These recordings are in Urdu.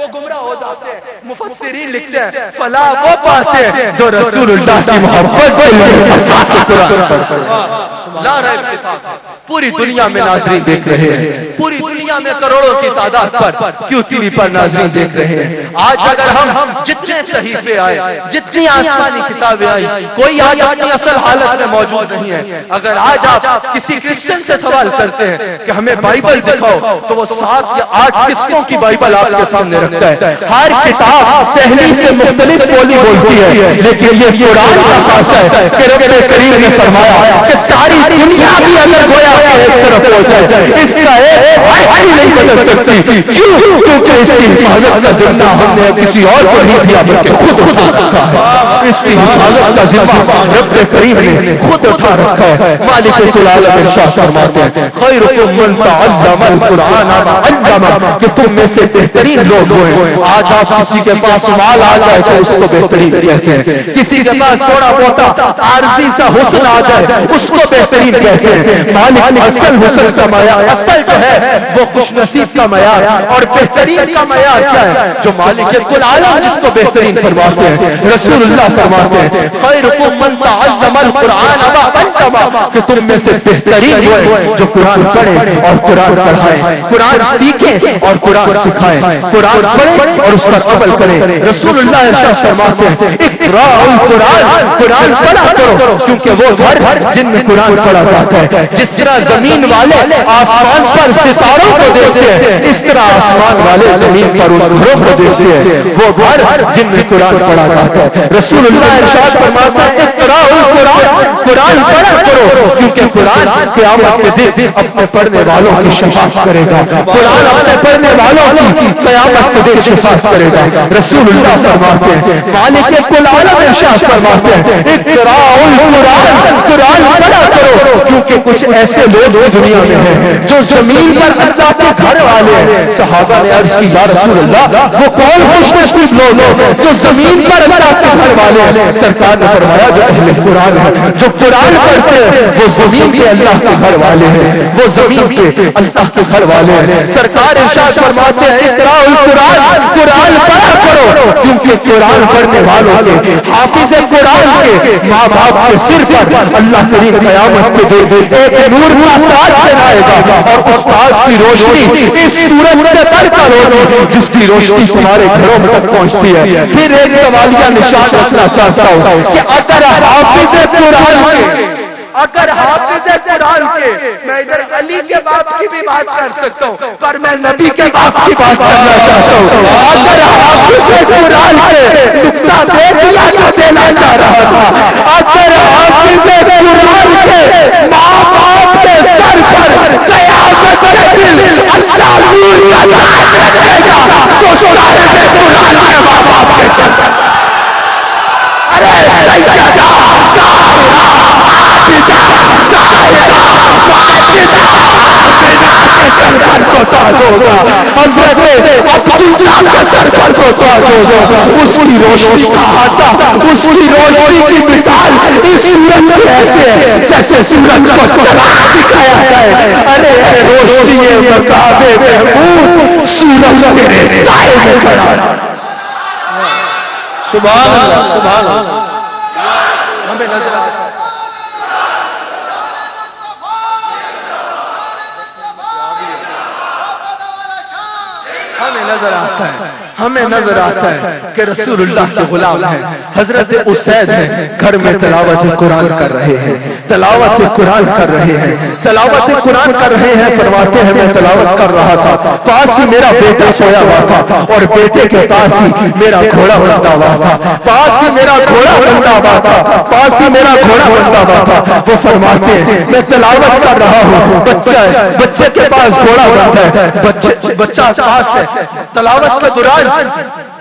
وہ گمراہ ہو جاتے ہیں. مفسرین لکھتے ہیں فلاح وہ پاتے ہیں جو رسول اللہ کی محبت لا ریب کتاب. پوری دنیا میں ناظرین دیکھ رہے ہیں, پوری دنیا میں کروڑوں کی تعداد پر کیو ٹی وی پر ناظرین دیکھ رہے ہیں. آج اگر ہم جتنے صحیفے آئے, جتنی آسمانی کتابیں آئی, کوئی آج اپنی اصل حالت میں موجود نہیں ہے. اگر آج آپ کسی کرسچن سے سوال کرتے ہیں کہ ہمیں بائبل دکھاؤ, تو وہ 7 یا 8 قسموں کی بائبل آپ کے سامنے رکھتا ہے. ہر کتاب پہلی سے مختلف بولی بولتی ہے, لیکن یہ قرآن کا خاصہ ہے کہ رب کریم نے فرمایا کہ ساری دنیا بھی اگر گویا ایک طرف ہو جائے, اس کا ایک آیت نہیں بدل سکتی. کیوں؟ کیونکہ اس کی حفاظت کا ذمہ ہم نے کسی اور کو نہیں دیا بلکہ خود اٹھا رکھا ہے. اس کی حفاظت کا ذمہ رب کریم نے خود اٹھا رکھا ہے. مالک کل عالم ارشاد فرماتے ہیں خیرکم من تعلم القرآن وعلمہ, کہ تم میں سے بہترین لوگ ہیں. آج آپ کسی کے پاس مال آ جائے تو اس کو بہترین کہتے ہیں, کسی کے پاس تھوڑا بہت عارضی سا حسن آ جائے اس کو بہترین کہتے ہیں. مالک اصل حسن کا معیار, اصل جو ہے وہ خوش نصیب کا معیار, اور بہترین کا معیار کیا ہے؟ جو مالک کل عالم جس کو بہترین فرماتے ہیں. رسول اللہ فرماتے ہیں خیرکم من تعلم القرآن وعلمہ, کہ تم میں سے بہترین وہ ہے جو قرآن پڑھے اور قرآن پڑھائے, قرآن سیکھیں اور قرآن سکھائیں, قرآن پڑھیں اور اس پر عمل کریں. رسول اللہ ارشاد فرماتے ہیں اقرأوا القرآن, قرآن پڑھا کرو, کیونکہ وہ گھر جن میں قرآن پڑھا جاتا ہے. جس طرح زمین والے آسمان پر ستاروں کو دیکھتے ہیں, اس طرح آسمان والے زمین پر ان گھروں کو دیکھتے ہیں. وہ گھر جن میں قرآن پڑھا جاتا ہے. رسول اللہ ارشاد فرماتا ہے اقرأوا القرآن, قرآن پڑھا کرو, کیونکہ قرآن قیامت کے دن اپنے پڑھنے والوں کی شفاعت کرے گا. قرآن اپنے پڑھنے والوں کی قیامت کے دن شفاعت کرے گا. رسول اللہ فرماتے ہیں مالک کل عالم ارشاد فرماتے ہیں اقرأوا القرآن, قرآن پڑھا کرو, کیونکہ کچھ ایسے لوگ دنیا میں ہیں جو زمین پر اللہ کے گھر والے ہیں. صحابہ نے عرض کی یا رسول اللہ وہ کون خوش نصیب لوگ ہیں جو زمین پر اللہ کے گھر والے ہیں؟ سرکار نے فرمایا جو اہل قرآن ہے, جو قرآن پڑھتے ہیں وہ زمین کے اللہ کے گھر والے ہیں, وہ زمین کے اللہ کے گھر والے ہیں. سرکار ارشاد فرماتے ہیں اقرأوا القرآن, قرآن پڑھا کرو, کیونکہ قرآن پڑھنے والوں کے حافظ قرآن کے ماں باپ کے سر پر اللہ کریم قیامت کے دن ایک نور کا تاج پہنائے گا, اور اس تاج کی روشنی اس سورج سے بڑھ کر ہوگی جس کی روشنی تمہارے گھروں تک پہنچتی ہے. پھر ایک سوالیہ نشان رکھنا چاہتا ہوں کہ اگر حافظ قرآن کے, اگر حافظ قرآن کے, میں ادھر علی کے باپ کی بھی بات کر سکتا ہوں پر میں نبی کے باپ کی بات کرنا چاہتا ہوں. اگر حافظ قرآن کے نقطہ دے دیا جو دینا چاہ رہا تھا, اگر حافظ قرآن کے ماں باپ کے سر پر قیامت کے دن اللہ نور کا تاج رکھے گا تو صاحب قرآن کے ماں باپ کے سر پر ارے سیدہ تاج ہوگا, حضرت عبداللہ کا سر پر کو تاج ہوگا. اس کی روشنی کا آتا, اس کی روشنی کی مثال اس سورج سے ایسے ہے جیسے سورج کو چراغ دکھایا جائے. ارے روشنی مکعب محمود, سورج تیرے سائے میں کھڑا ہے. سبحان اللہ, سبحان اللہ. ہمیں نظر آتا ہے ہمیں نظر آتا ہے کہ رسول اللہ کے غلام ہیں, حضرت اسید ہیں, گھر میں تلاوت قرآن کر رہے ہیں, تلاوت قرآن کر رہے ہیں, تلاوت قرآن کر رہے ہیں. فرماتے ہیں میں تلاوت کر رہا تھا, پاس ہی میرا بیٹا سویا ہوا تھا, اور بیٹے کے پاس ہی میرا گھوڑا بندھا ہوا تھا, پاس ہی میرا گھوڑا بندھا ہوا تھا, پاس ہی میرا گھوڑا بندھا ہوا تھا. وہ فرماتے ہیں میں تلاوت کر رہا ہوں, بچہ ہے, بچے کے پاس گھوڑا بندھا ہے, بچہ پاس ہے. تلاوت کے دوران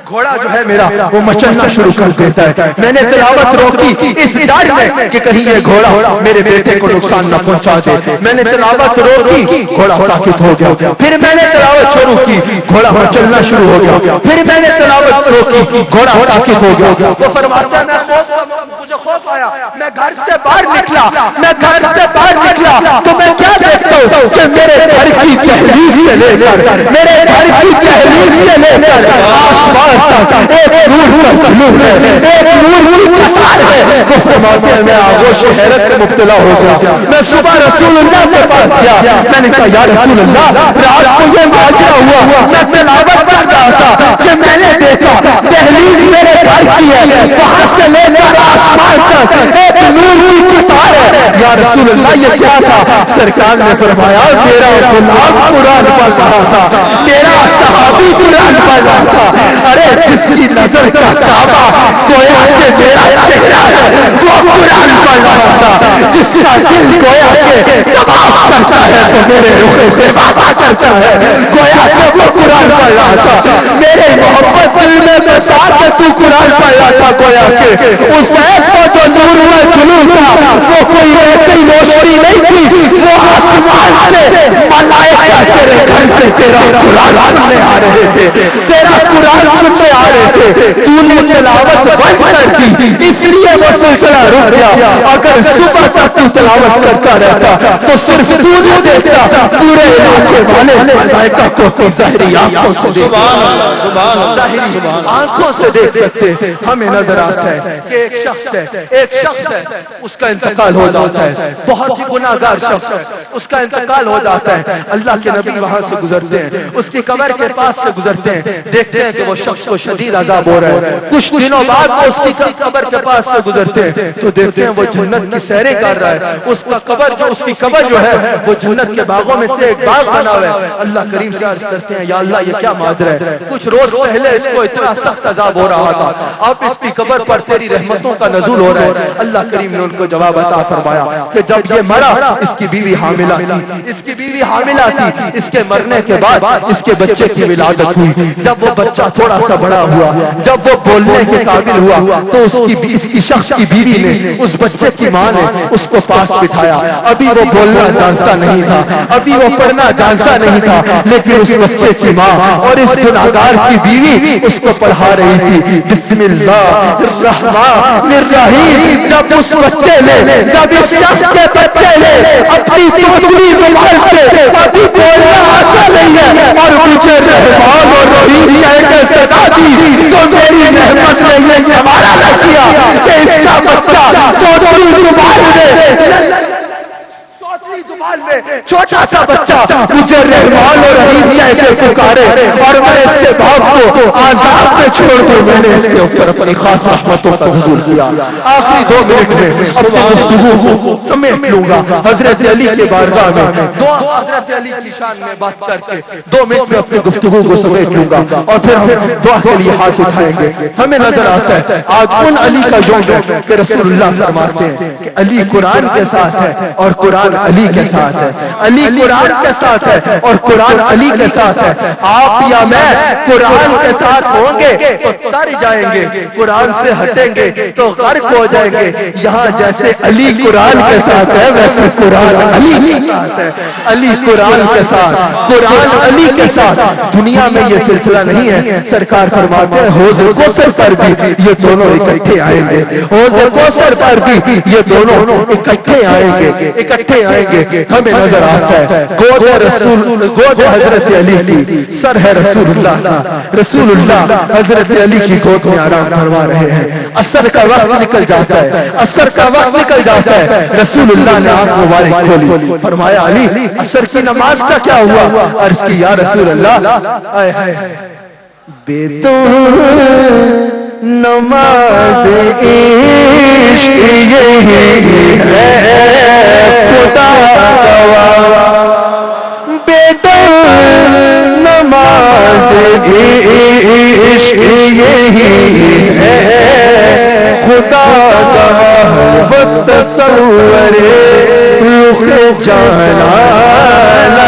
گھوڑا جو ہے میرا وہ مچلنا شروع کر دیتا ہے. میں نے تلاوت روکی اس ڈر میں کہ کہیں یہ گھوڑا میرے بیٹے کو نقصان نہ پہنچا دے. میں نے تلاوت روکی, گھوڑا ساکت ہو گیا. پھر میں نے تلاوت شروع کی, گھوڑا مچلنا شروع ہو گیا. پھر میں نے تلاوت روکی, گھوڑا ساکت ہو گیا. وہ فرماتا ہے مجھے خوف آیا, میں گھر سے باہر نکلا تو میں کیا دیکھتا ہوں کہ میرے گھر کی دہلیز سے لے کر آسمان تک ایک نور کا طلوع ہے، ایک نور کی قطار ہے۔ وہ فرماتے ہیں میں آغوش حیرت میں مبتلا ہو گیا، میں صبح رسول اللہ کے پاس گیا، میں نے کہا یا رسول اللہ رات کو یہ ماجرا ہوا، میں تلاوت کر رہا تھا کہ میں نے دیکھا دہلیز میرے گھر کی ہے، وہاں سے لے کر آسمان تک ایک نور کی قطار ہے۔ یا رسول اللہ یہ کیا تھا؟ سرکار نے فرمایا میرا غلام قرآن پڑھ رہا تھا، میرا صحابی قرآن پڑھ رہا تھا۔ ارے جس کی نظر کا کعبہ گویا کہ میرا چہرہ ہے وہ قرآن پڑھ رہا تھا، جس کا دل گویا کہ طواف کرتا ہے تو میرے روحے سے وعدہ کرتا ہے، گویا کہ وہ قرآن پڑھ رہا تھا۔ میرے محبت دل میں بسا کے تو قرآن پڑھ رہا تھا، گویا کہ اس عیب کو جو نور و جلوہ تھا وہ کوئی ایسی روشنی نہیں تھی، وہ آسمان سے ملائکہ تیرے گھر سے تیرا قرآن سننے آ رہے تھے، تیرا قرآن سننے آ رہے تھے۔ تو نے تلاوت بند کر دی اس لیے وہ سلسلہ رک گیا، اگر صبح تک تو تلاوت کرتا رہتا تو صرف تو نہیں دیکھتا، پورے علاقے والے ملائکہ کو ظاہری آنکھوں سے آنکھوں سے دیکھ سکتے۔ ہمیں نظر آتا ہے کہ ایک شخص ہے اس کا انتقال ہو جاتا ہے، بہت ہی گناہگار شخص ہے، اس کا انتقال ہو جاتا ہے، اللہ کے نبی وہاں سے گزرتے ہیں، اس کی قبر کے پاس سے گزرتے ہیں، دیکھتے ہیں کہ وہ شخص کو شدید عذاب ہو رہا ہے۔ کچھ دنوں بعد وہ اس کی قبر کے پاس سے گزرتے ہیں تو دیکھتے ہیں وہ جنت کی سیریں کر رہا ہے، اس کی قبر جو ہے وہ جنت کے باغوں میں سے ایک باغ بنا ہوا ہے۔ اللہ کریم سے عرض کرتے ہیں یا اللہ یہ کیا ماجرا ہے؟ کچھ روز پہلے اس کو اتنا سخت عذاب ہو رہا تھا، اب اس کی قبر پر تیری رحمتوں کا نزول ہو رہا ہے۔ اللہ کریم نے ان کو جواب عطا فرمایا کہ جب یہ مرا اس کی بیوی حاملہ تھی، اس کے مرنے کے بعد اس کے بچے کی ولادت ہوئی۔ جب وہ بچہ تھوڑا سا بڑا ہوا، جب وہ بولنے کے قابل ہوا تو اس کی شخص کی بیوی نے، اس بچے کی ماں نے اس کو پاس بٹھایا۔ ابھی وہ بولنا جانتا نہیں تھا، ابھی وہ پڑھنا جانتا نہیں تھا، لیکن اس بچے کی ماں اور اس گناہگار کی بیوی اس کو پڑھا رہی تھی بسم اللہ الرحمن الرحیم۔ جب اس بچے نے، جب اس شخص کے بچے نے اپنی توتلی زبان سے ابھی بولنا آتا نہیں ہے اور مجھے رحمان اور رحیم کہہ کے صدا دی تو میری رحمت نے یہ گوارا نہ کیا کہ اس کا بچہ توتلی زبان میں چھوٹا سا بچہ مجھے رحمان اور رحیم کہہ کے پکارے اور میں اس کے باپ کو عذاب میں چھوڑ دوں۔ میں نے اس کے اوپر اپنی خاص رحمتوں کا نزول کیا۔ آخری 2 منٹ میں اپنی گفتگو کو سمیٹ لوں گا حضرت علی کے بارگاہ میں، حضرت علی کی شان میں بات کر کے 2 منٹ میں اپنی گفتگو کو سمیٹ لوں گا اور پھر ہم دعا کے لیے ہاتھ اٹھائیں گے۔ ہمیں نظر آتا ہے آج ان علی کا یوم ہے کہ رسول اللہ فرماتے ہیں کہ علی قرآن کے ساتھ ہے اور قرآن علی کے ساتھ ہے، علی قرآن کے ساتھ ہے اور قرآن علی کے ساتھ ہے۔ آپ یا میں قرآن کے ساتھ ہوں گے تو تر جائیں گے، قرآن سے ہٹیں گے تو غرق ہو جائیں گے۔ یہاں جیسے علی قرآن کے ساتھ ہے ویسے قرآن علی کے ساتھ ہے، علی قرآن کے ساتھ، قرآن علی کے ساتھ۔ دنیا میں یہ سلسلہ نہیں ہے، سرکار فرماتے ہیں حوض کوثر پر بھی یہ دونوں اکٹھے آئیں گے، حوض کوثر پر بھی یہ دونوں اکٹھے آئیں گے۔ ہمیں نظر آتا ہے گود حضرت علی کی، سر ہے رسول اللہ کا، رسول اللہ حضرت علی کی گود میں آرام فرما رہے ہیں۔ عصر کا وقت نکل جاتا ہے، رسول اللہ نے آنکھ مبارک کھولی، فرمایا علی عصر کی نماز کا کیا ہوا؟ عرض کی یا رسول اللہ بے تو نماز عشق یہی ہے خدا گواہ، بیٹا نماز عشق یہی ہے خدا گواہ، وہ تصور رخ جانا نہ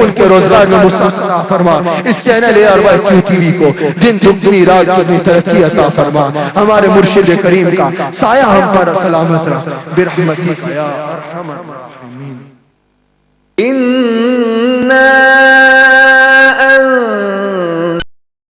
ان کے روزگار میں مساعدہ فرما. اس چینل ARY کو دن دگنی رات چگنی ترقی عطا فرما. ہمارے مرشد کریم کا سایہ ہم پر سلامت رکھ برحمتک یا ارحم الراحمین.